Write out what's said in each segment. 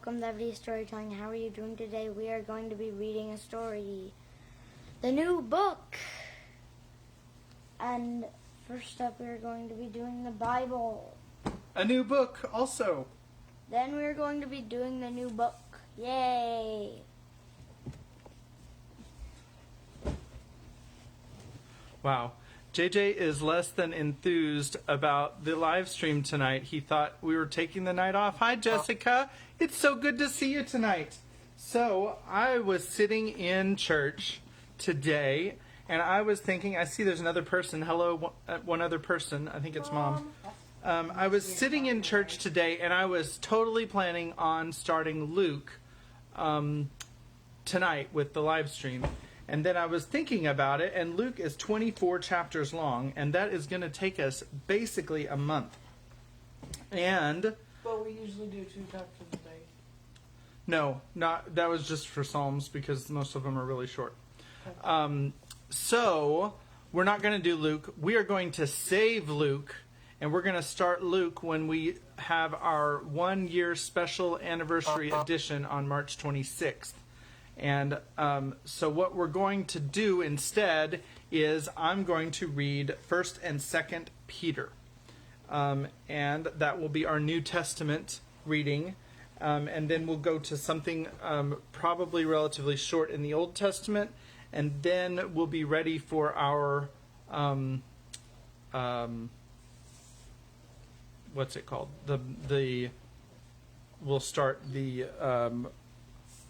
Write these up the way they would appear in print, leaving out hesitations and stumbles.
welcome to Everyday Storytelling. How are you doing today? We are going to be reading a story, the new book. And first up, we are going to be doing the Bible. A new book also. Then we are going to be doing the new book. Yay! Wow. JJ is less than enthused about the live stream tonight. He thought we were taking the night off. Hi, Jessica. It's so good to see you tonight. So I was sitting in church today, and I was thinking, I see there's another person. Hello, one other person. I think it's Mom. I was sitting in church today, and I was totally planning on starting Luke tonight with the live stream. And then I was thinking about it, and Luke is 24 chapters long, and that is going to take us basically a month. And But we usually do 2 chapters a day. no, not that was just for Psalms because most of them are really short. Okay. So we're not going to do Luke. We are going to save Luke, and we're going to start Luke when we have our 1-year special anniversary edition on March 26th. And so what we're going to do instead is I'm going to read 1st and 2nd Peter. And that will be our New Testament reading. And then we'll go to something probably relatively short in the Old Testament. And then we'll be ready for our, what's it called? We'll start the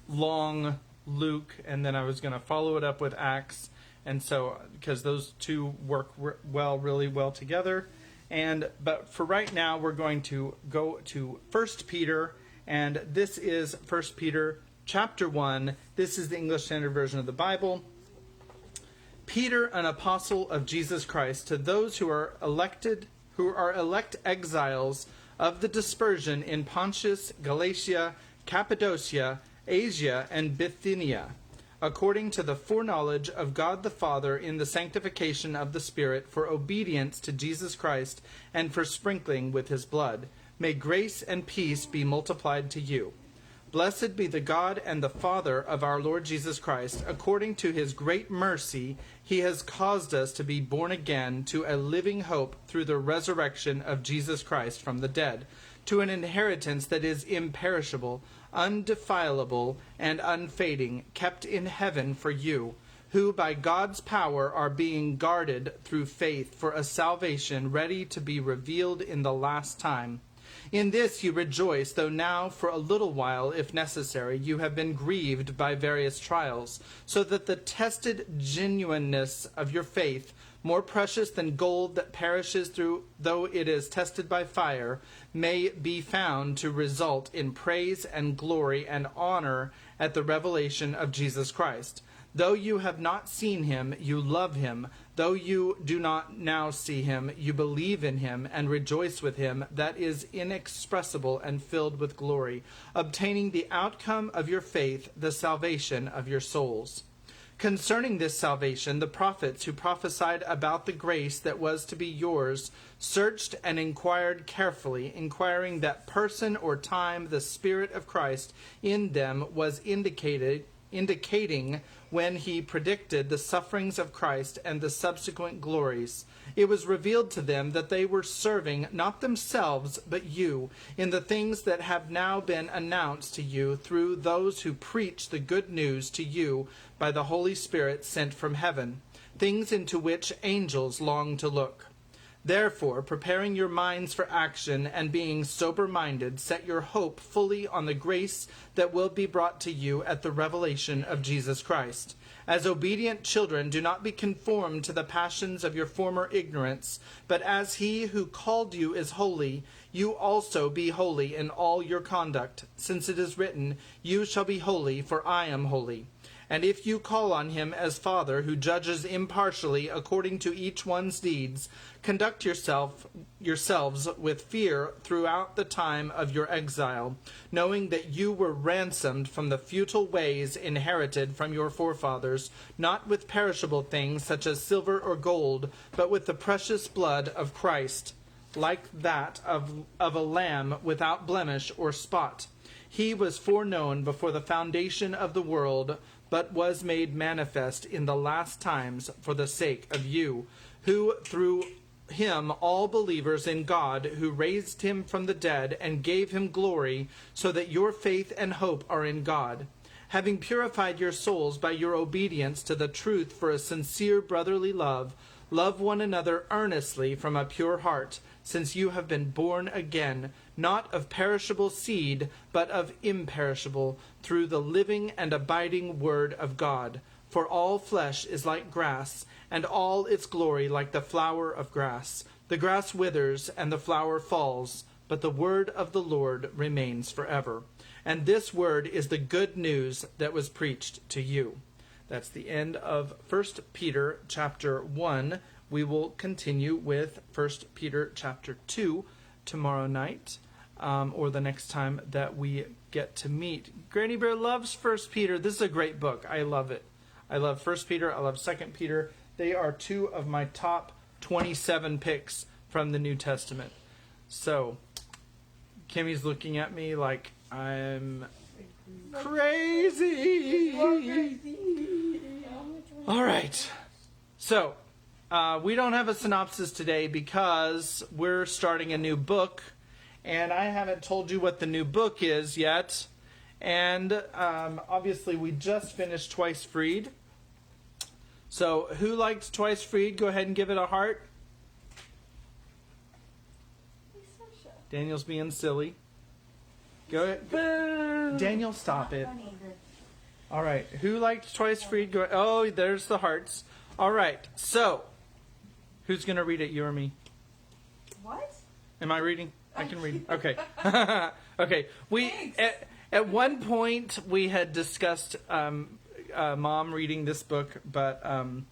long Luke, and then I was going to follow it up with Acts, and so because those two work really well together. But for right now, we're going to go to 1 Peter, and this is 1 Peter chapter 1. This is the English Standard Version of the Bible. Peter, an apostle of Jesus Christ, to those who are elect exiles of the dispersion in Pontus, Galatia, Cappadocia, Asia, and Bithynia, according to the foreknowledge of God the Father in the sanctification of the Spirit, for obedience to Jesus Christ and for sprinkling with his blood. May grace and peace be multiplied to you. Blessed be the God and the Father of our Lord Jesus Christ. According to his great mercy, he has caused us to be born again to a living hope through the resurrection of Jesus Christ from the dead, to an inheritance that is imperishable, undefilable, and unfading, kept in heaven for you, who by God's power are being guarded through faith for a salvation ready to be revealed in the last time. In this you rejoice, though now for a little while, if necessary, you have been grieved by various trials, so that the tested genuineness of your faith, more precious than gold that perishes though it is tested by fire, may be found to result in praise and glory and honor at the revelation of Jesus Christ. Though you have not seen him, you love him. Though you do not now see him, you believe in him and rejoice with him. That is inexpressible and filled with glory, obtaining the outcome of your faith, the salvation of your souls. Concerning this salvation, the prophets who prophesied about the grace that was to be yours searched and inquired carefully, inquiring that person or time the Spirit of Christ in them was indicating when he predicted the sufferings of Christ and the subsequent glories. It was revealed to them that they were serving not themselves but you in the things that have now been announced to you through those who preach the good news to you by the Holy Spirit sent from heaven, things into which angels long to look. Therefore, preparing your minds for action and being sober-minded, set your hope fully on the grace that will be brought to you at the revelation of Jesus Christ. As obedient children, do not be conformed to the passions of your former ignorance, but as he who called you is holy, you also be holy in all your conduct, since it is written, "You shall be holy, for I am holy." And if you call on him as Father, who judges impartially according to each one's deeds, conduct yourselves with fear throughout the time of your exile, knowing that you were ransomed from the futile ways inherited from your forefathers, not with perishable things such as silver or gold, but with the precious blood of Christ, like that of a lamb without blemish or spot. He was foreknown before the foundation of the world, but was made manifest in the last times for the sake of you, who through him all believers in God, who raised him from the dead and gave him glory, so that your faith and hope are in God. Having purified your souls by your obedience to the truth for a sincere brotherly love, love one another earnestly from a pure heart, since you have been born again, not of perishable seed, but of imperishable, through the living and abiding word of God. For all flesh is like grass, and all its glory like the flower of grass. The grass withers, and the flower falls, but the word of the Lord remains forever. And this word is the good news that was preached to you. That's the end of 1 Peter chapter 1. We will continue with 1 Peter chapter 2 tomorrow night, or the next time that we get to meet. Granny Bear loves 1 Peter. This is a great book. I love it. I love 1 Peter. I love 2 Peter. They are two of my top 27 picks from the New Testament. So, Kimmy's looking at me like I'm crazy. All right. So, we don't have a synopsis today because we're starting a new book, and I haven't told you what the new book is yet. And obviously, we just finished Twice Freed. So, who liked Twice Freed? Go ahead and give it a heart. Daniel's being silly. Go ahead. Boo! Daniel, stop it. All right. Who liked Twice Freed? Go. Oh, there's the hearts. All right. So, who's going to read it, you or me? What? Am I reading? I can read. Okay. Okay. We at one point we had discussed Mom reading this book, but I'm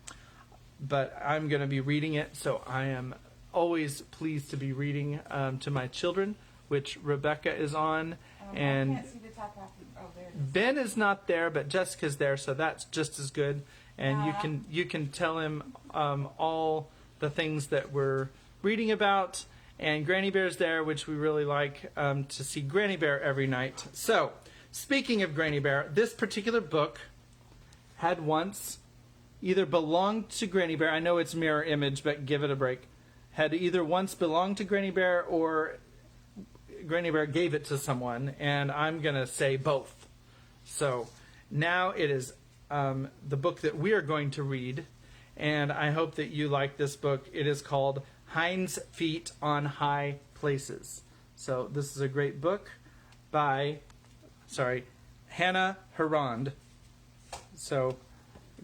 going to be reading it, so I am always pleased to be reading to my children, which Rebecca is on, and I can't see the top half. Oh, there it is. Ben is not there, but Jessica's there, so that's just as good. And you can tell him all the things that we're reading about. And Granny Bear's there, which we really like to see Granny Bear every night. So, speaking of Granny Bear, this particular book had once either belonged to Granny Bear. I know it's mirror image, but give it a break. Had either once belonged to Granny Bear or Granny Bear gave it to someone, and I'm going to say both. So now it is the book that we are going to read, and I hope that you like this book. It is called Hinds' Feet on High Places. So this is a great book by, Hannah Hurnard. So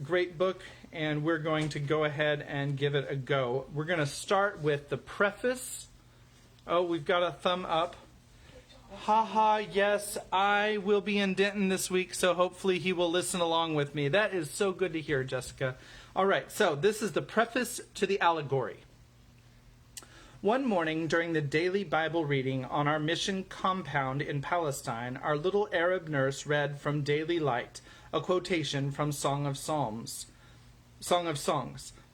great book, and we're going to go ahead and give it a go. We're going to start with the preface. Oh, we've got a thumb up. Haha, yes, I will be in Denton this week, so hopefully he will listen along with me. That is so good to hear, Jessica. All right, so this is the preface to the Allegory. One morning during the daily Bible reading on our mission compound in Palestine, our little Arab nurse read from Daily Light, a quotation from Song of Songs.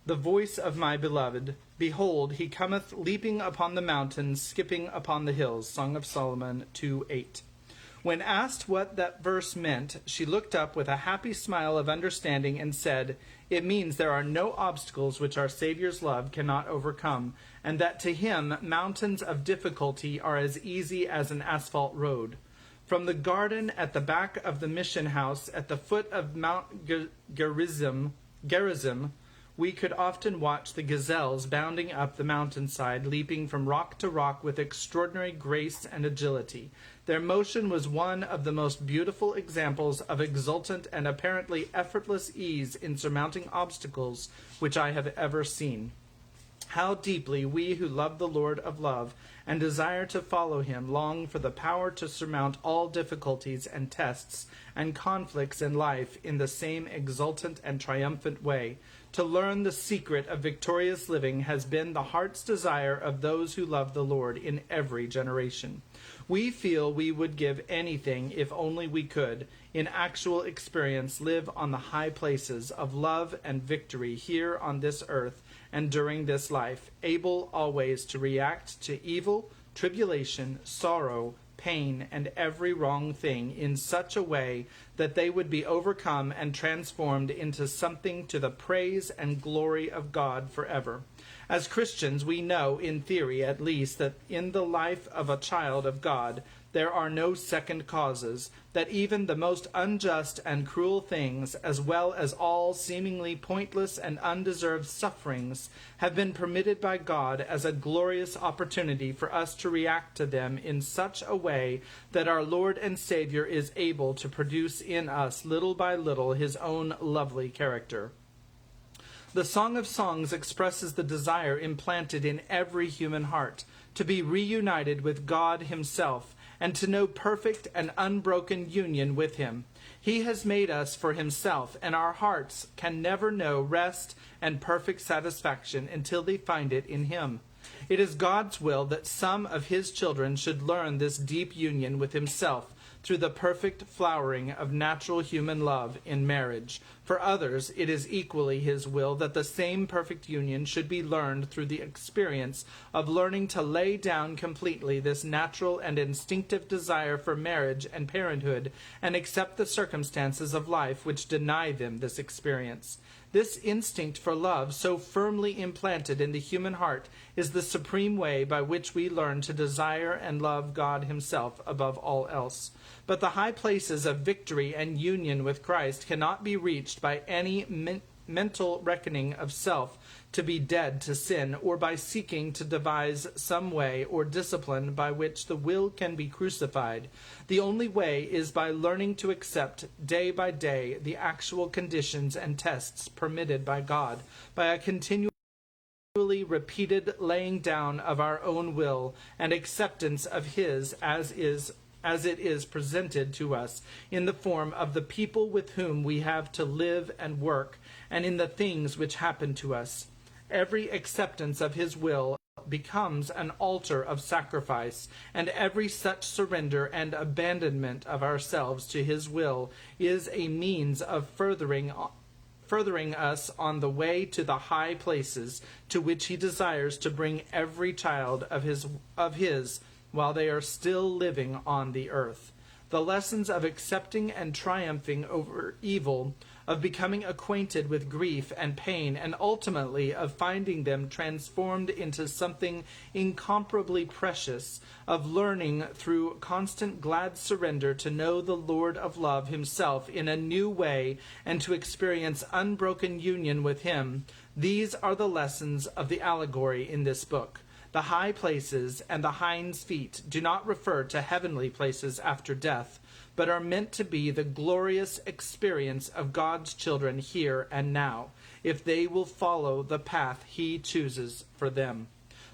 The voice of my beloved, behold, he cometh leaping upon the mountains, skipping upon the hills. Song of Solomon 2:8. When asked what that verse meant, she looked up with a happy smile of understanding and said, it means there are no obstacles which our Savior's love cannot overcome, and that to him mountains of difficulty are as easy as an asphalt road. From the garden at the back of the mission house at the foot of Mount Gerizim, we could often watch the gazelles bounding up the mountainside, leaping from rock to rock with extraordinary grace and agility. Their motion was one of the most beautiful examples of exultant and apparently effortless ease in surmounting obstacles which I have ever seen. How deeply we who love the Lord of love and desire to follow him long for the power to surmount all difficulties and tests and conflicts in life in the same exultant and triumphant way. To learn the secret of victorious living has been the heart's desire of those who love the Lord in every generation. We feel we would give anything if only we could, in actual experience, live on the high places of love and victory here on this earth and during this life, able always to react to evil, tribulation, sorrow, pain, and every wrong thing in such a way that they would be overcome and transformed into something to the praise and glory of God forever. As Christians, we know, in theory at least, that in the life of a child of God, there are no second causes, that even the most unjust and cruel things, as well as all seemingly pointless and undeserved sufferings, have been permitted by God as a glorious opportunity for us to react to them in such a way that our Lord and Savior is able to produce in us little by little his own lovely character. The Song of Songs expresses the desire implanted in every human heart to be reunited with God himself, and to know perfect and unbroken union with him. He has made us for himself, and our hearts can never know rest and perfect satisfaction until they find it in him. It is God's will that some of his children should learn this deep union with himself through the perfect flowering of natural human love in marriage. For others, it is equally his will that the same perfect union should be learned through the experience of learning to lay down completely this natural and instinctive desire for marriage and parenthood, and accept the circumstances of life which deny them this experience. This instinct for love, so firmly implanted in the human heart, is the supreme way by which we learn to desire and love God himself above all else. But the high places of victory and union with Christ cannot be reached by any mental reckoning of self to be dead to sin, or by seeking to devise some way or discipline by which the will can be crucified. The only way is by learning to accept day by day the actual conditions and tests permitted by God, by a continually repeated laying down of our own will and acceptance of his as it is presented to us in the form of the people with whom we have to live and work, and in the things which happen to us. Every acceptance of his will becomes an altar of sacrifice, and every such surrender and abandonment of ourselves to his will is a means of furthering us on the way to the high places to which he desires to bring every child of his while they are still living on the earth. The lessons of accepting and triumphing over evil, of becoming acquainted with grief and pain, and ultimately of finding them transformed into something incomparably precious, of learning through constant glad surrender to know the Lord of love himself in a new way and to experience unbroken union with him, these are the lessons of the allegory in this book. The high places and the hinds' feet do not refer to heavenly places after death, but are meant to be the glorious experience of God's children here and now, if they will follow the path he chooses for them.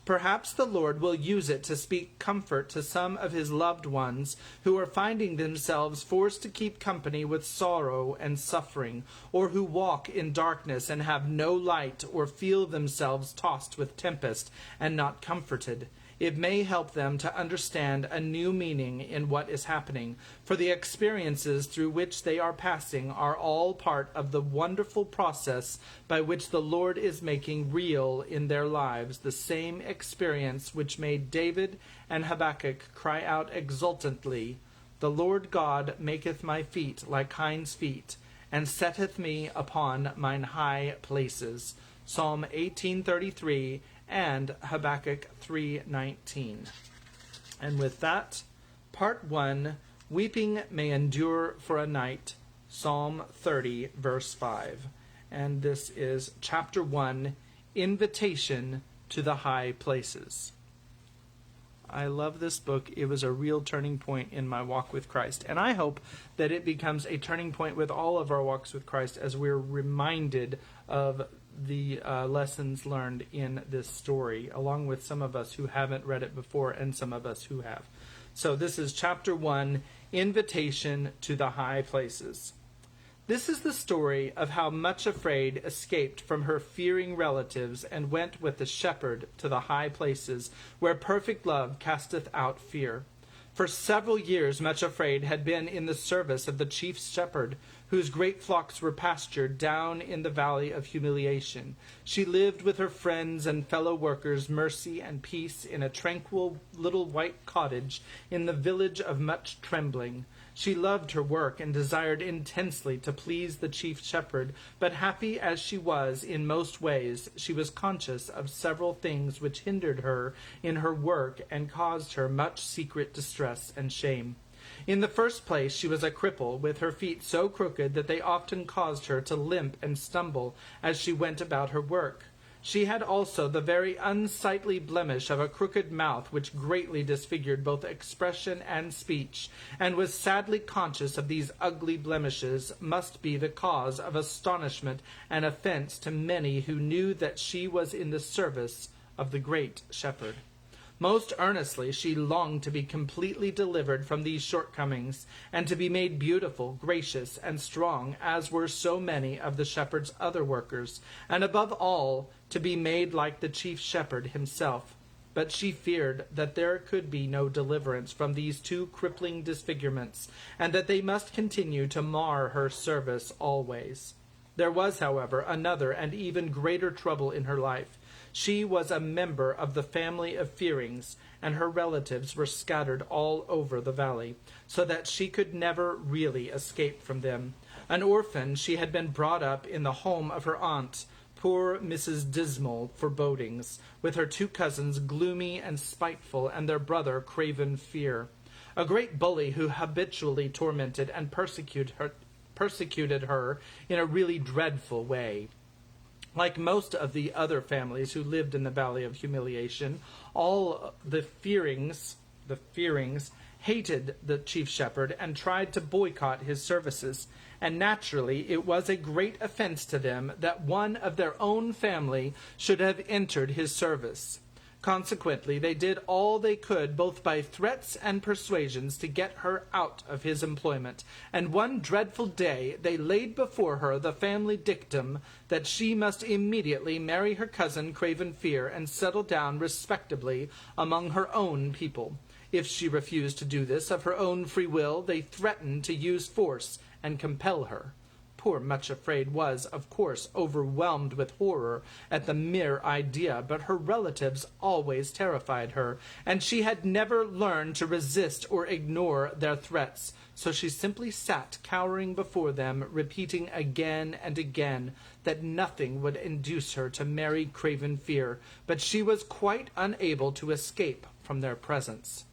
Perhaps the Lord will use it to speak comfort to some of his loved ones who are finding themselves forced to keep company with sorrow and suffering, or who walk in darkness and have no light, or feel themselves tossed with tempest and not comforted. It may help them to understand a new meaning in what is happening, for the experiences through which they are passing are all part of the wonderful process by which the Lord is making real in their lives the same experience which made David and Habakkuk cry out exultantly, "The Lord God maketh my feet like hinds' feet, and setteth me upon mine high places." Psalm 18:33 and Habakkuk 3:19. And with that, part 1, Weeping May Endure for a Night, Psalm 30, verse 5. And this is chapter 1, Invitation to the High Places. I love this book. It was a real turning point in my walk with Christ. And I hope that it becomes a turning point with all of our walks with Christ as we're reminded of the lessons learned in this story, along with some of us who haven't read it before and some of us who have. So this is chapter 1, Invitation to the High Places. This is the story of how Much Afraid escaped from her fearing relatives and went with the shepherd to the high places, where perfect love casteth out fear. For several years Much Afraid had been in the service of the chief shepherd, whose great flocks were pastured down in the valley of Humiliation. She lived with her friends and fellow workers, Mercy and Peace, in a tranquil little white cottage in the village of Much Trembling. She loved her work and desired intensely to please the chief shepherd, but happy as she was in most ways, she was conscious of several things which hindered her in her work and caused her much secret distress and shame. In the first place, she was a cripple, with her feet so crooked that they often caused her to limp and stumble as she went about her work. She had also the very unsightly blemish of a crooked mouth, which greatly disfigured both expression and speech, and was sadly conscious of these ugly blemishes must be the cause of astonishment and offense to many who knew that she was in the service of the great shepherd. Most earnestly she longed to be completely delivered from these shortcomings, and to be made beautiful, gracious, and strong, as were so many of the shepherd's other workers, and above all, to be made like the chief shepherd himself. But she feared that there could be no deliverance from these two crippling disfigurements, and that they must continue to mar her service always. There was, however, another and even greater trouble in her life. She was a member of the family of Fearings, and her relatives were scattered all over the valley, so that she could never really escape from them. An orphan, she had been brought up in the home of her aunt, poor Mrs. Dismal Forebodings, with her two cousins, Gloomy and Spiteful, and their brother, Craven Fear, a great bully who habitually tormented and persecuted her in a really dreadful way. Like most of the other families who lived in the Valley of Humiliation, all the Fearings hated the chief shepherd and tried to boycott his services, and naturally it was a great offense to them that one of their own family should have entered his service. Consequently, they did all they could, both by threats and persuasions, to get her out of his employment, and one dreadful day they laid before her the family dictum that she must immediately marry her cousin Craven Fear and settle down respectably among her own people. If she refused to do this of her own free will, they threatened to use force and compel her. Poor Much Afraid was, of course, overwhelmed with horror at the mere idea, but her relatives always terrified her, and she had never learned to resist or ignore their threats, so she simply sat cowering before them, repeating again and again that nothing would induce her to marry Craven Fear, but she was quite unable to escape from their presence.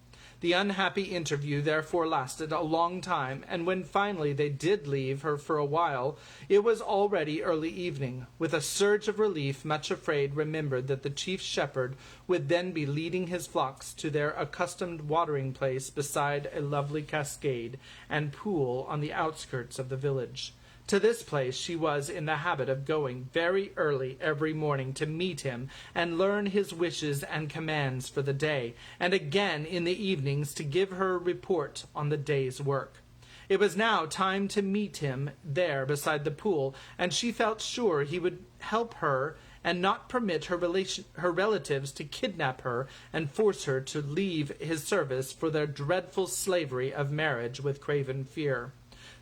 The unhappy interview therefore lasted a long time, and when finally they did leave her for a while, it was already early evening. With a surge of relief, Much Afraid remembered that the chief shepherd would then be leading his flocks to their accustomed watering place beside a lovely cascade and pool on the outskirts of the village. To this place she was in the habit of going very early every morning to meet him and learn his wishes and commands for the day, and again in the evenings to give her a report on the day's work. It was now time to meet him there beside the pool, and she felt sure he would help her and not permit her relatives to kidnap her and force her to leave his service for their dreadful slavery of marriage with Craven Fear.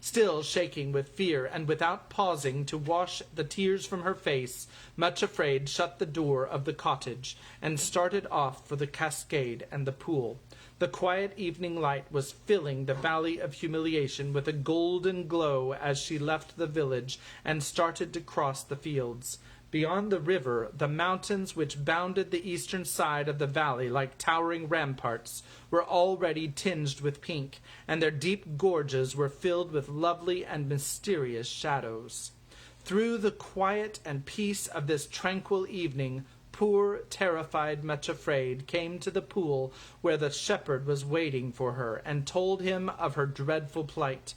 Still shaking with fear, and without pausing to wash the tears from her face, Much Afraid shut the door of the cottage and started off for the cascade and the pool. The quiet evening light was filling the Valley of Humiliation with a golden glow as she left the village and started to cross the fields. Beyond the river, the mountains which bounded the eastern side of the valley like towering ramparts were already tinged with pink, and their deep gorges were filled with lovely and mysterious shadows. Through the quiet and peace of this tranquil evening, poor, terrified Much Afraid came to the pool where the shepherd was waiting for her, and told him of her dreadful plight.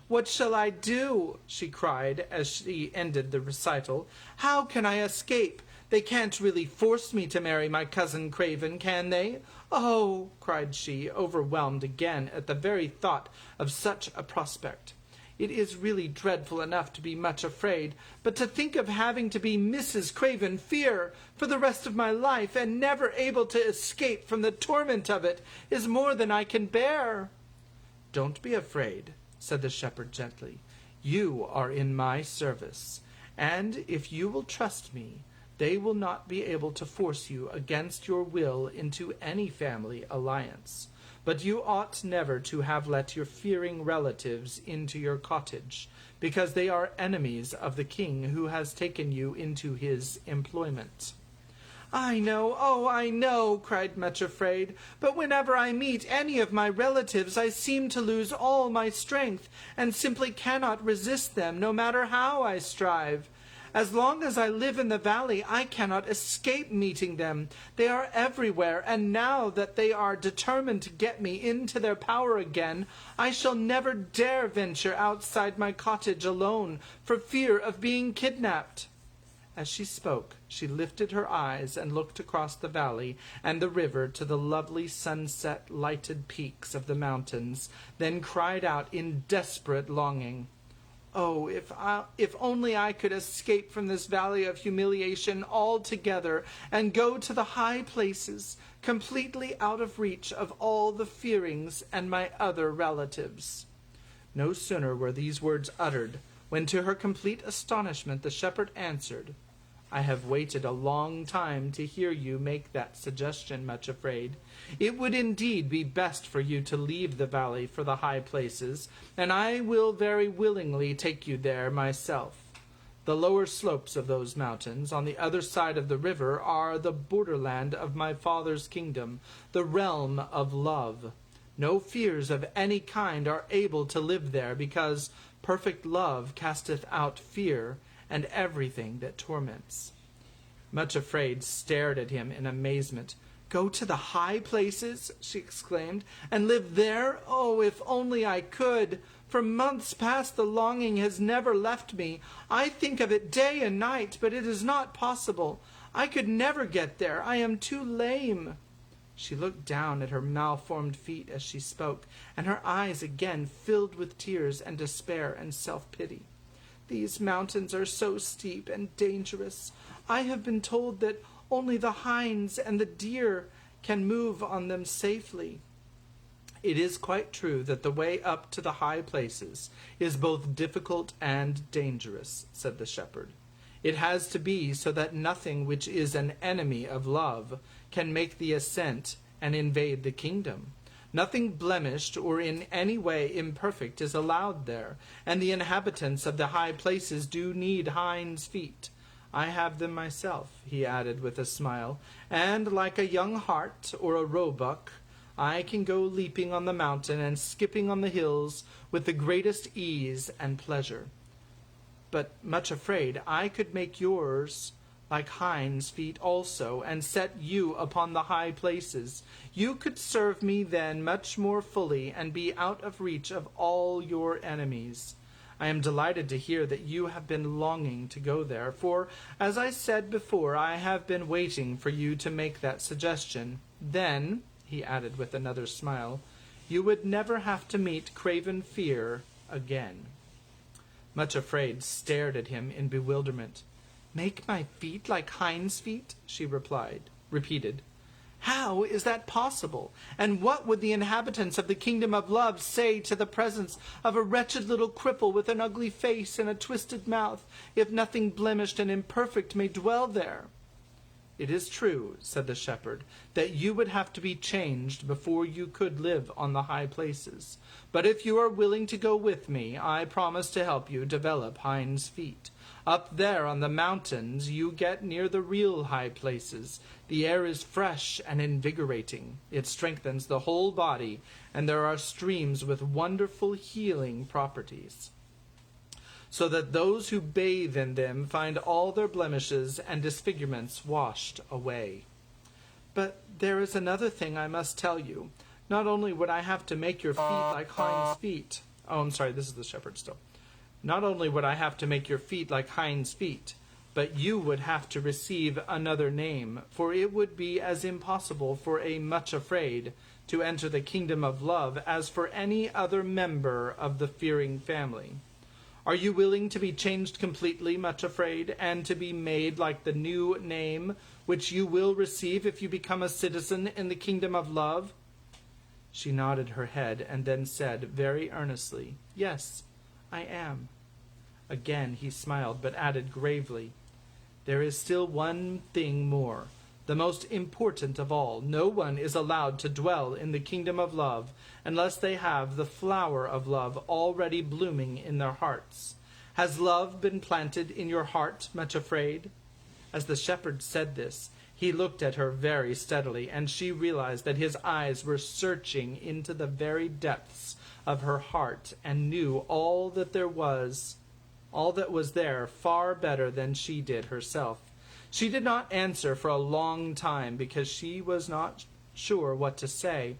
"What shall I do?" she cried as she ended the recital. "How can I escape? They can't really force me to marry my cousin Craven, can they? Oh!" cried she, overwhelmed again at the very thought of such a prospect. It is really dreadful enough to be much afraid, but to think of having to be Mrs. Craven Fear for the rest of my life and never able to escape from the torment of it is more than I can bear." "Don't be afraid," said the shepherd gently. "You are in my service, and if you will trust me, they will not be able to force you against your will into any family alliance. But you ought never to have let your fearing relatives into your cottage, because they are enemies of the king who has taken you into his employment." "I know, oh, I know," cried Much Afraid, "but whenever I meet any of my relatives, I seem to lose all my strength, and simply cannot resist them, no matter how I strive. As long as I live in the valley, I cannot escape meeting them. They are everywhere, and now that they are determined to get me into their power again, I shall never dare venture outside my cottage alone, for fear of being kidnapped." As she spoke, she lifted her eyes and looked across the valley and the river to the lovely sunset-lighted peaks of the mountains, then cried out in desperate longing, "Oh, if only I could escape from this valley of humiliation altogether and go to the high places, completely out of reach of all the Fearings and my other relatives." No sooner were these words uttered, when to her complete astonishment the shepherd answered, "I have waited a long time to hear you make that suggestion, Much Afraid. It would indeed be best for you to leave the valley for the high places, and I will very willingly take you there myself. The lower slopes of those mountains, on the other side of the river, are the borderland of my father's kingdom, the realm of love. No fears of any kind are able to live there, because perfect love casteth out fear, and everything that torments." Much Afraid stared at him in amazement. "Go to the high places?" she exclaimed, "and live there? Oh, if only I could! For months past the longing has never left me. I think of it day and night, but it is not possible. I could never get there. I am too lame." She looked down at her malformed feet as she spoke, and her eyes again filled with tears and despair and self-pity. "These mountains are so steep and dangerous. I have been told that only the hinds and the deer can move on them safely." "It is quite true that the way up to the high places is both difficult and dangerous," said the shepherd. "It has to be so that nothing which is an enemy of love can make the ascent and invade the kingdom. Nothing blemished or in any way imperfect is allowed there, and the inhabitants of the high places do need hinds' feet. I have them myself," he added with a smile, "and like a young hart or a roebuck, I can go leaping on the mountain and skipping on the hills with the greatest ease and pleasure. But Much Afraid, I could make yours like hinds' feet also, and set you upon the high places. You could serve me then much more fully, and be out of reach of all your enemies. I am delighted to hear that you have been longing to go there, for, as I said before, I have been waiting for you to make that suggestion. Then," he added with another smile, "you would never have to meet Craven Fear again." Much Afraid stared at him in bewilderment. "Make my feet like hinds' feet?" she repeated. "How is that possible? And what would the inhabitants of the kingdom of love say to the presence of a wretched little cripple with an ugly face and a twisted mouth, if nothing blemished and imperfect may dwell there?" "It is true," said the shepherd, "that you would have to be changed before you could live on the high places. But if you are willing to go with me, I promise to help you develop hinds' feet. Up there on the mountains you get near the real high places. The air is fresh and invigorating. It strengthens the whole body, and there are streams with wonderful healing properties, so that those who bathe in them find all their blemishes and disfigurements washed away. But there is another thing I must tell you. Not only would I have to make your feet like hinds' feet... Oh, I'm sorry, this is the shepherd still. Not only would I have to make your feet like hinds' feet, but you would have to receive another name, for it would be as impossible for a Much Afraid to enter the kingdom of love as for any other member of the Fearing family. Are you willing to be changed completely, much afraid, and to be made like the new name which you will receive if you become a citizen in the kingdom of love?" She nodded her head and then said very earnestly, "Yes, I am." Again he smiled, but added gravely, "There is still one thing more, the most important of all. No one is allowed to dwell in the kingdom of love unless they have the flower of love already blooming in their hearts. Has love been planted in your heart, much afraid?" As the shepherd said this, he looked at her very steadily, and she realized that his eyes were searching into the very depths of her heart and knew all that was there far better than she did herself. She did not answer for a long time because she was not sure what to say,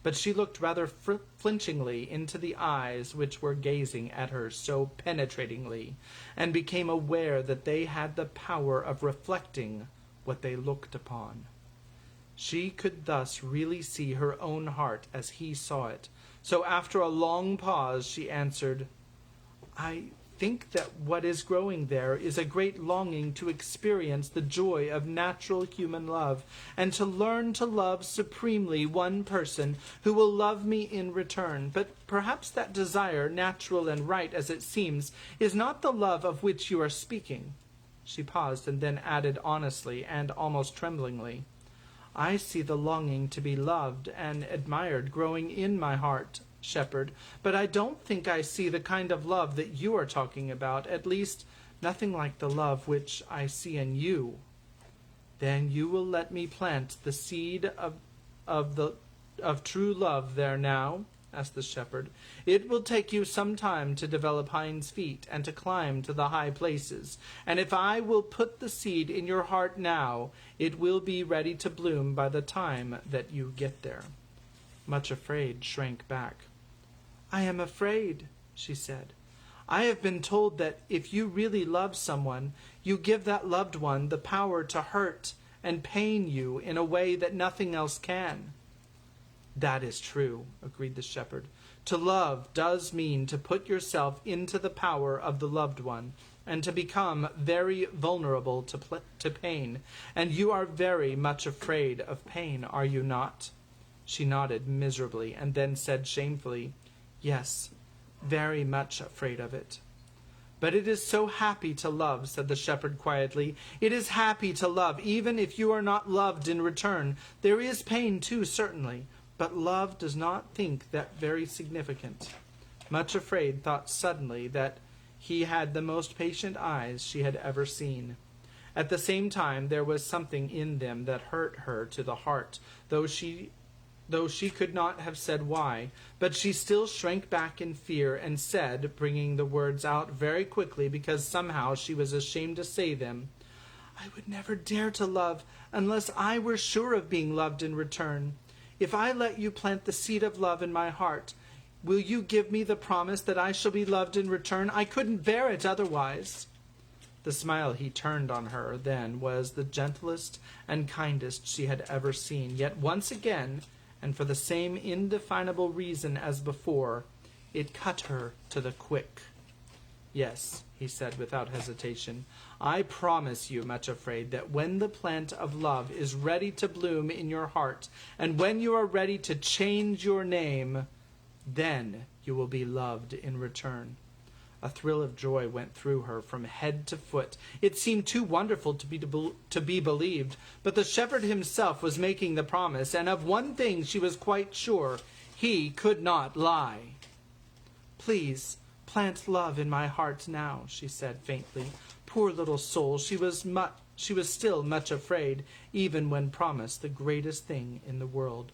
but she looked rather flinchingly into the eyes which were gazing at her so penetratingly, and became aware that they had the power of reflecting what they looked upon. She could thus really see her own heart as he saw it. So after a long pause she answered, "I think that what is growing there is a great longing to experience the joy of natural human love, and to learn to love supremely one person who will love me in return. But perhaps that desire, natural and right as it seems, is not the love of which you are speaking." She paused and then added honestly and almost tremblingly, "I see the longing to be loved and admired growing in my heart, shepherd, but I don't think I see the kind of love that you are talking about, at least nothing like the love which I see in you." "Then you will let me plant the seed of true love there now?" asked the shepherd. "It will take you some time to develop hinds feet and to climb to the high places, and if I will put the seed in your heart now, it will be ready to bloom by the time that you get there." Much afraid shrank back. "I am afraid," she said. "I have been told that if you really love someone, you give that loved one the power to hurt and pain you in a way that nothing else can." "That is true," agreed the shepherd. "To love does mean to put yourself into the power of the loved one, and to become very vulnerable to pain. And you are very much afraid of pain, are you not?" She nodded miserably, and then said shamefully, "Yes, very much afraid of it." "But it is so happy to love," said the shepherd quietly. "It is happy to love, even if you are not loved in return. There is pain too, certainly, but love does not think that very significant." Much afraid thought suddenly that he had the most patient eyes she had ever seen. At the same time, there was something in them that hurt her to the heart, though she could not have said why, but she still shrank back in fear and said, bringing the words out very quickly because somehow she was ashamed to say them, "I would never dare to love unless I were sure of being loved in return. If I let you plant the seed of love in my heart, will you give me the promise that I shall be loved in return? I couldn't bear it otherwise." The smile he turned on her then was the gentlest and kindest she had ever seen, yet once again, and for the same indefinable reason as before, it cut her to the quick. "Yes," he said without hesitation, "I promise you, much afraid, that when the plant of love is ready to bloom in your heart, and when you are ready to change your name, then you will be loved in return." A thrill of joy went through her from head to foot. It seemed too wonderful to be believed, but the shepherd himself was making the promise, and of one thing she was quite sure: he could not lie. "Please, plant love in my heart now," she said faintly. Poor little soul, she was still much afraid, even when promised the greatest thing in the world.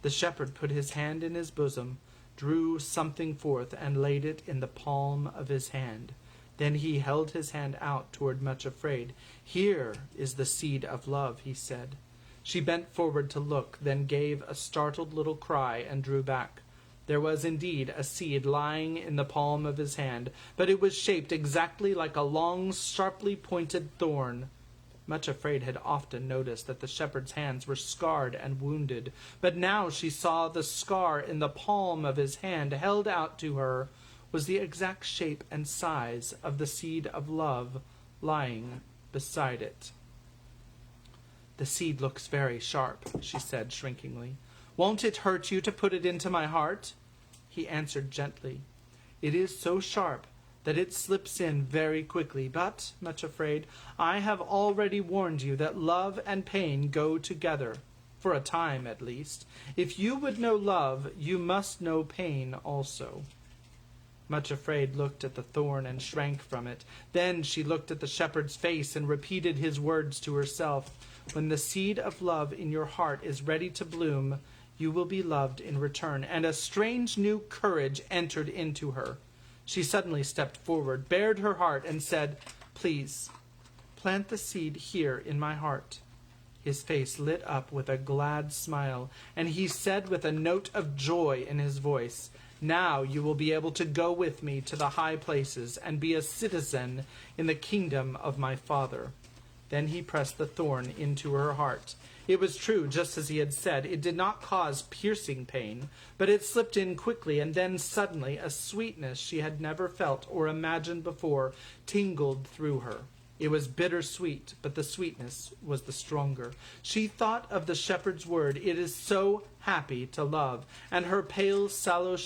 The shepherd put his hand in his bosom, drew something forth, and laid it in the palm of his hand. Then he held his hand out toward Much Afraid. "Here is the seed of love," he said. She bent forward to look, then gave a startled little cry and drew back. There was indeed a seed lying in the palm of his hand, but it was shaped exactly like a long, sharply pointed thorn. Much Afraid had often noticed that the shepherd's hands were scarred and wounded, but now she saw the scar in the palm of his hand held out to her was the exact shape and size of the seed of love lying beside it. "The seed looks very sharp," she said shrinkingly. "Won't it hurt you to put it into my heart?" He answered gently, "It is so sharp that it slips in very quickly, but, much afraid, I have already warned you that love and pain go together, for a time at least. If you would know love, you must know pain also." Much Afraid looked at the thorn and shrank from it. Then she looked at the shepherd's face and repeated his words to herself. "When the seed of love in your heart is ready to bloom, you will be loved in return." And a strange new courage entered into her. She suddenly stepped forward, bared her heart, and said, "Please, plant the seed here in my heart." His face lit up with a glad smile, and he said with a note of joy in his voice, "Now you will be able to go with me to the high places and be a citizen in the kingdom of my Father." Then he pressed the thorn into her heart. It was true, just as he had said. It did not cause piercing pain, but it slipped in quickly, and then suddenly a sweetness she had never felt or imagined before tingled through her. It was bittersweet, but the sweetness was the stronger. She thought of the shepherd's word, "It is so happy to love," and her pale, sallow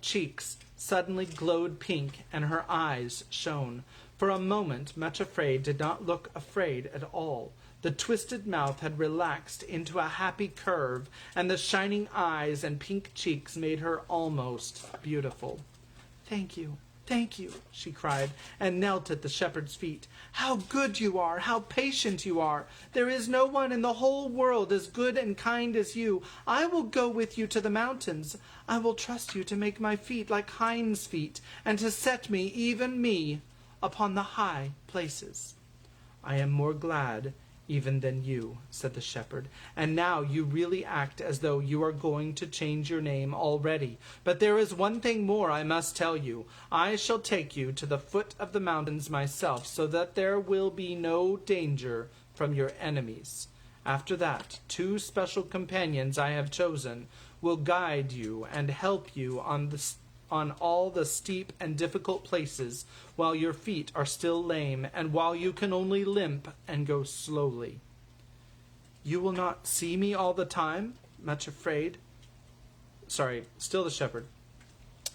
cheeks suddenly glowed pink, and her eyes shone. For a moment, Much Afraid did not look afraid at all. The twisted mouth had relaxed into a happy curve, and the shining eyes and pink cheeks made her almost beautiful. "Thank you, thank you," she cried, and knelt at the shepherd's feet. "How good you are! How patient you are! There is no one in the whole world as good and kind as you. I will go with you to the mountains. I will trust you to make my feet like hinds' feet, and to set me, even me, upon the high places." "I am more glad even than you," said the shepherd. "And now you really act as though you are going to change your name already. But there is one thing more I must tell you. I shall take you to the foot of the mountains myself, so that there will be no danger from your enemies. After that, 2 special companions I have chosen will guide you and help you on all the steep and difficult places while your feet are still lame and while you can only limp and go slowly." "You will not see me all the time?" Much Afraid. Still the shepherd.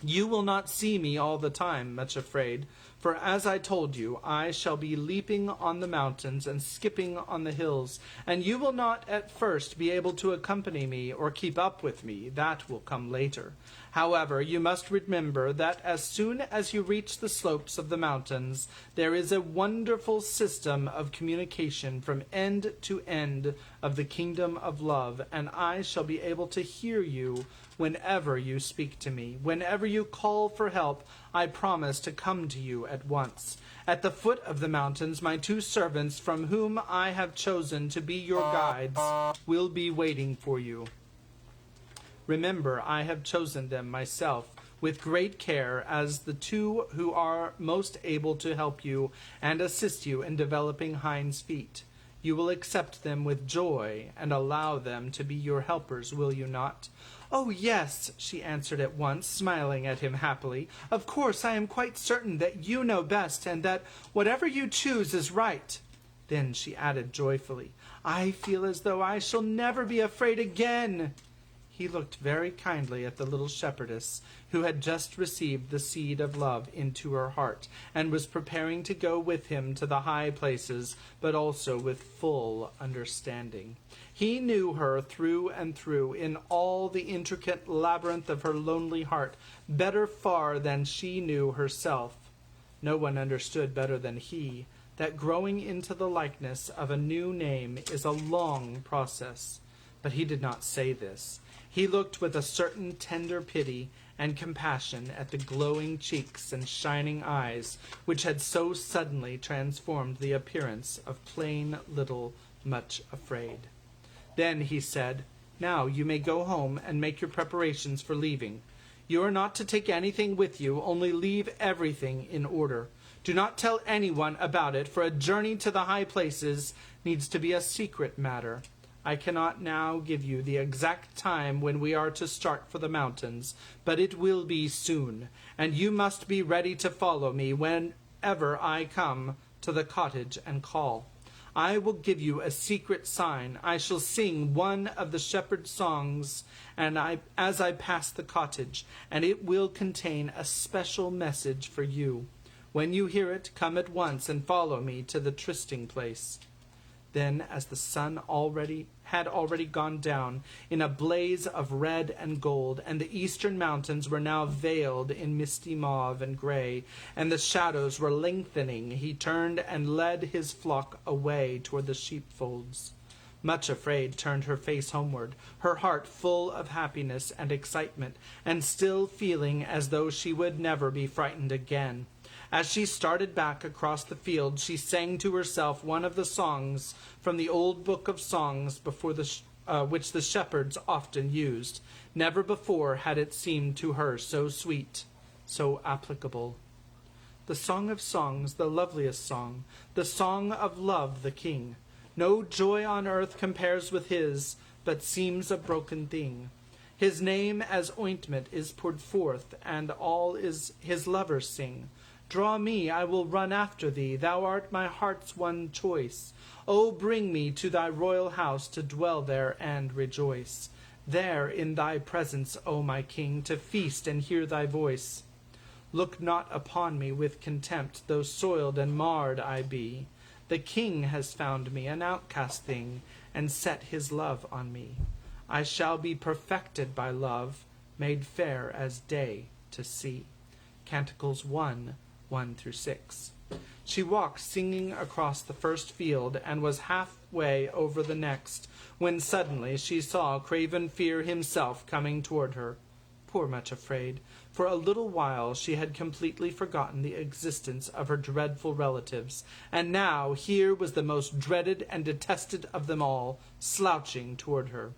"You will not see me all the time, Much Afraid, for as I told you, I shall be leaping on the mountains and skipping on the hills, and you will not at first be able to accompany me or keep up with me. That will come later. However, you must remember that as soon as you reach the slopes of the mountains, there is a wonderful system of communication from end to end of the kingdom of love, and I shall be able to hear you whenever you speak to me. Whenever you call for help, I promise to come to you at once. At the foot of the mountains, my 2 servants, from whom I have chosen to be your guides, will be waiting for you. Remember, I have chosen them myself with great care as the 2 who are most able to help you and assist you in developing hinds' feet. You will accept them with joy and allow them to be your helpers, will you not?" "Oh, yes," she answered at once, smiling at him happily. "Of course, I am quite certain that you know best and that whatever you choose is right." Then she added joyfully, "I feel as though I shall never be afraid again." He looked very kindly at the little shepherdess, who had just received the seed of love into her heart, and was preparing to go with him to the high places, but also with full understanding. He knew her through and through, in all the intricate labyrinth of her lonely heart, better far than she knew herself. No one understood better than he that growing into the likeness of a new name is a long process. But he did not say this. He looked with a certain tender pity and compassion at the glowing cheeks and shining eyes, which had so suddenly transformed the appearance of plain little Much Afraid. Then he said, "Now you may go home and make your preparations for leaving. You are not to take anything with you, only leave everything in order. Do not tell anyone about it, for a journey to the high places needs to be a secret matter. I cannot now give you the exact time when we are to start for the mountains, but it will be soon, and you must be ready to follow me whenever I come to the cottage and call. I will give you a secret sign. I shall sing one of the shepherd's songs as I pass the cottage, and it will contain a special message for you. When you hear it, come at once and follow me to the trysting place." Then, as the sun had already gone down in a blaze of red and gold, and the eastern mountains were now veiled in misty mauve and gray, and the shadows were lengthening, he turned and led his flock away toward the sheepfolds. Much afraid, turned her face homeward, her heart full of happiness and excitement, and still feeling as though she would never be frightened again. As she started back across the field, she sang to herself one of the songs from the old book of songs which the shepherds often used. Never before had it seemed to her so sweet, so applicable. The Song of Songs, the loveliest song, the song of love, the King. No joy on earth compares with his, but seems a broken thing. His name as ointment is poured forth, and all his lovers sing. Draw me, I will run after thee, thou art my heart's one choice. O bring me to thy royal house, to dwell there and rejoice. There in thy presence, O my King, to feast and hear thy voice. Look not upon me with contempt, though soiled and marred I be. The King has found me an outcast thing, and set his love on me. I shall be perfected by love, made fair as day to see. Canticles 1:1-6. She walked singing across the first field, and was halfway over the next, when suddenly she saw Craven Fear himself coming toward her. Poor Much Afraid. For a little while she had completely forgotten the existence of her dreadful relatives, and now here was the most dreaded and detested of them all, slouching toward her.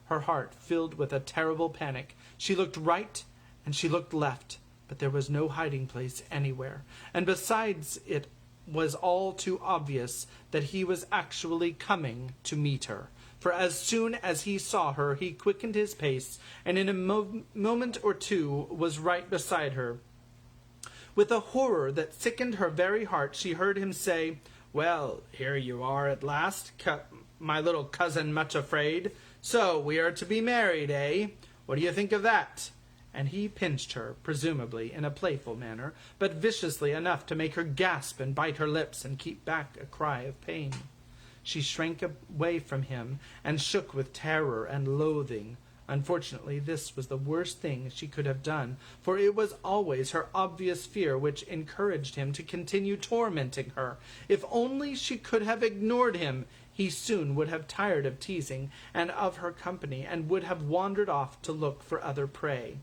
Her heart filled with a terrible panic. She looked right and she looked left, but there was no hiding place anywhere, and besides it was all too obvious that he was actually coming to meet her. For as soon as he saw her, he quickened his pace, and in a moment or two was right beside her. With a horror that sickened her very heart, she heard him say, "Well, here you are at last, my little cousin Much Afraid. So we are to be married, eh? What do you think of that?" And he pinched her, presumably in a playful manner, but viciously enough to make her gasp and bite her lips and keep back a cry of pain. She shrank away from him and shook with terror and loathing. Unfortunately, this was the worst thing she could have done, for it was always her obvious fear which encouraged him to continue tormenting her. If only she could have ignored him, he soon would have tired of teasing and of her company, and would have wandered off to look for other prey.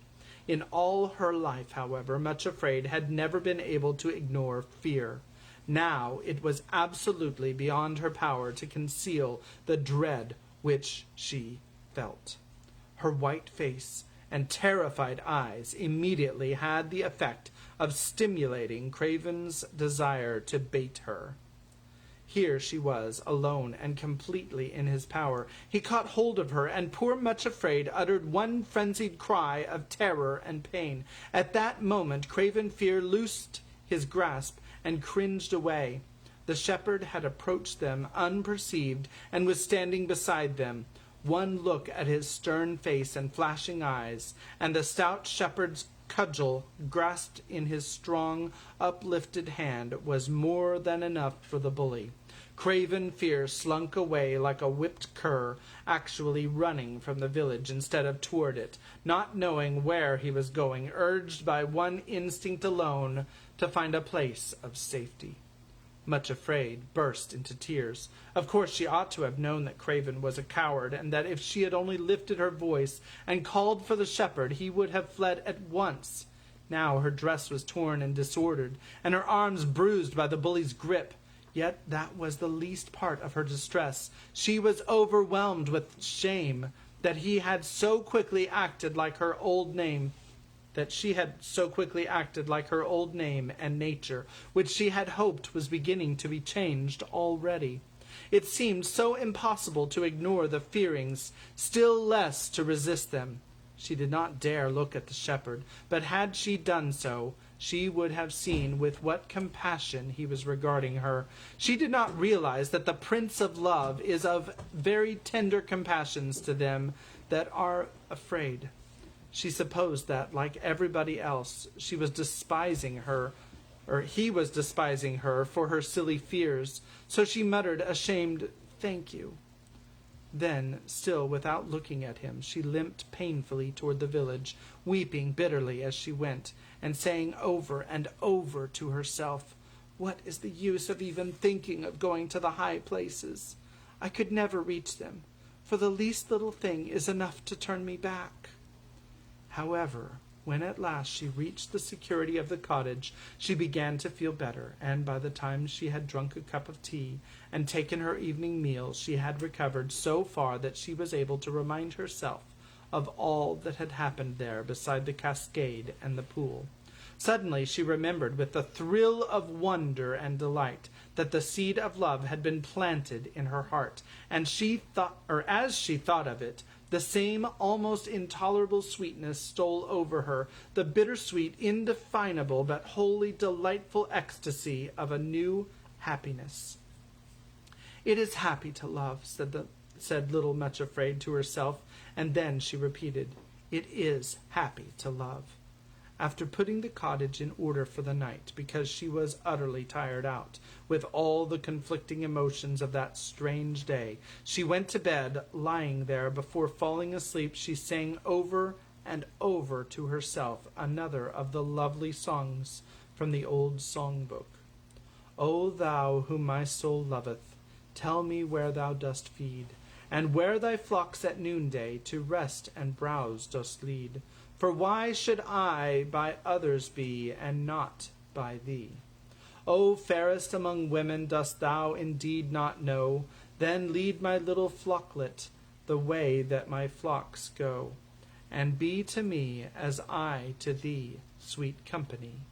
In all her life, however, Much Afraid had never been able to ignore fear. Now it was absolutely beyond her power to conceal the dread which she felt. Her white face and terrified eyes immediately had the effect of stimulating Craven's desire to bait her. Here she was, alone and completely in his power. He caught hold of her, and poor Much Afraid uttered one frenzied cry of terror and pain. At that moment Craven Fear loosed his grasp and cringed away. The shepherd had approached them unperceived and was standing beside them. One look at his stern face and flashing eyes, and the stout shepherd's cudgel grasped in his strong, uplifted hand was more than enough for the bully. Craven Fear slunk away like a whipped cur, actually running from the village instead of toward it, not knowing where he was going, urged by one instinct alone, to find a place of safety. Much Afraid burst into tears. Of course she ought to have known that Craven was a coward, and that if she had only lifted her voice and called for the shepherd, he would have fled at once. Now her dress was torn and disordered, and her arms bruised by the bully's grip. Yet that was the least part of her distress. She was overwhelmed with shame that he had so quickly acted like her old name, and nature, which she had hoped was beginning to be changed already. It seemed so impossible to ignore the fearings, still less to resist them. She did not dare look at the shepherd, but had she done so, she would have seen with what compassion he was regarding her. She did not realize that the Prince of Love is of very tender compassions to them that are afraid. She supposed that, like everybody else, she was despising her, or he was despising her for her silly fears. So she muttered ashamed, "Thank you." Then, still without looking at him, she limped painfully toward the village, weeping bitterly as she went, and saying over and over to herself, "What is the use of even thinking of going to the high places? I could never reach them, for the least little thing is enough to turn me back." However, when at last she reached the security of the cottage, she began to feel better, and by the time she had drunk a cup of tea and taken her evening meal, she had recovered so far that she was able to remind herself of all that had happened there beside the cascade and the pool. Suddenly she remembered with a thrill of wonder and delight that the seed of love had been planted in her heart, and as she thought of it, the same almost intolerable sweetness stole over her, the bittersweet, indefinable, but wholly delightful ecstasy of a new happiness. "It is happy to love," said little Much Afraid to herself, and then she repeated, "It is happy to love." After putting the cottage in order for the night, because she was utterly tired out with all the conflicting emotions of that strange day, she went to bed. Lying there before falling asleep, she sang over and over to herself another of the lovely songs from the old songbook. "O thou whom my soul loveth, tell me where thou dost feed, and where thy flocks at noonday to rest and browse dost lead. For why should I by others be, and not by thee? O fairest among women, dost thou indeed not know? Then lead my little flocklet the way that my flocks go, and be to me as I to thee, sweet company."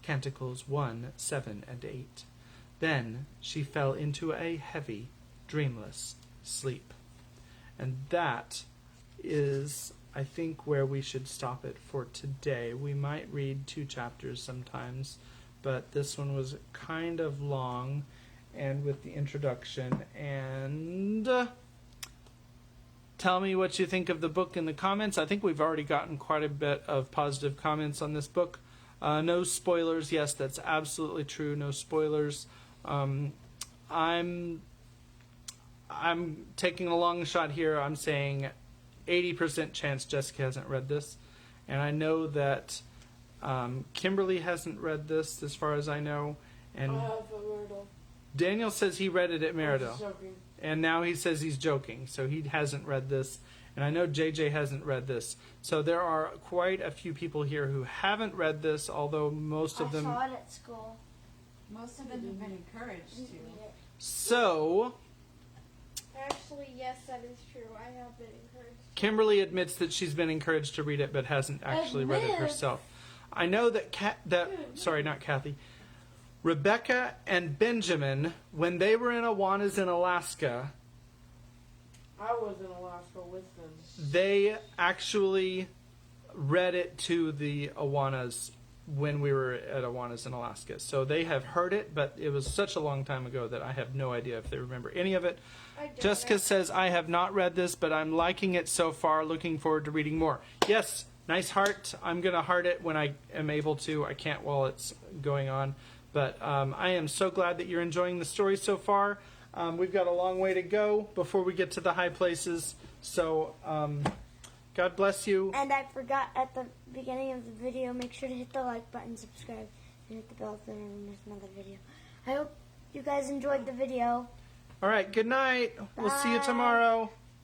Canticles 1, 7, and 8. Then she fell into a heavy, dreamless sleep. And that is, I think, where we should stop it for today. We might read 2 chapters sometimes, but this one was kind of long, and with the introduction. And tell me what you think of the book in the comments. I think we've already gotten quite a bit of positive comments on this book. No spoilers. Yes, that's absolutely true. No spoilers. I'm taking a long shot here. I'm saying 80% chance Jessica hasn't read this, and I know that Kimberly hasn't read this, as far as I know, and I have at Meridell. Daniel says he read it at I'm Meridell, just joking. and now he says he's joking, so he hasn't read this, and I know JJ hasn't read this. So there are quite a few people here who haven't read this, although most of them... I saw it at school. Most of them have been encouraged to. So Actually, yes, that is true. I have been encouraged. Kimberly admits that she's been encouraged to read it, but hasn't actually read it herself. I know that not Kathy, Rebecca and Benjamin, when they were in Awanas in Alaska, I was in Alaska with them. they actually read it to the Awanas when we were at Awanas in Alaska. So they have heard it, but it was such a long time ago that I have no idea if they remember any of it. Jessica says, "I have not read this, but I'm liking it so far. Looking forward to reading more." Yes, nice heart. I'm going to heart it when I am able to. I can't while it's going on. But I am so glad that you're enjoying the story so far. We've got a long way to go before we get to the high places. So God bless you. And I forgot at the beginning of the video, make sure to hit the like button, subscribe, and hit the bell so you never miss another video. I hope you guys enjoyed the video. All right, good night. We'll see you Bye. tomorrow.